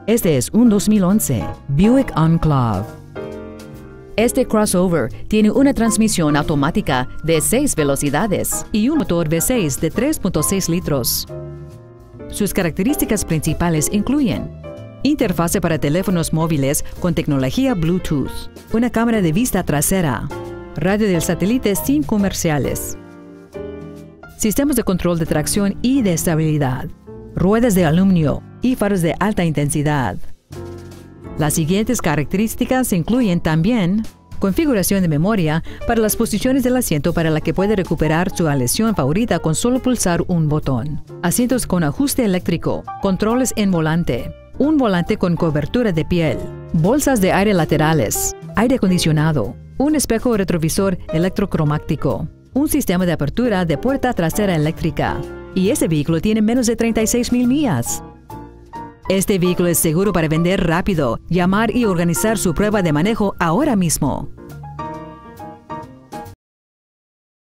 Este es un 2011 Buick Enclave. Este crossover tiene una transmisión automática de 6 velocidades y un motor V6 de 3.6 litros. Sus características principales incluyen interfase para teléfonos móviles con tecnología Bluetooth, una cámara de vista trasera, radio del satélite sin comerciales, sistemas de control de tracción y de estabilidad, ruedas de aluminio y faros de alta intensidad. Las siguientes características incluyen también configuración de memoria para las posiciones del asiento para la que puede recuperar su aleación favorita con solo pulsar un botón, asientos con ajuste eléctrico, controles en volante, un volante con cobertura de piel, bolsas de aire laterales, aire acondicionado, un espejo retrovisor electrocromático, un sistema de apertura de puerta trasera eléctrica. Y este vehículo tiene menos de 36,000 millas. Este vehículo es seguro para vender rápido. Llamar y organizar su prueba de manejo ahora mismo.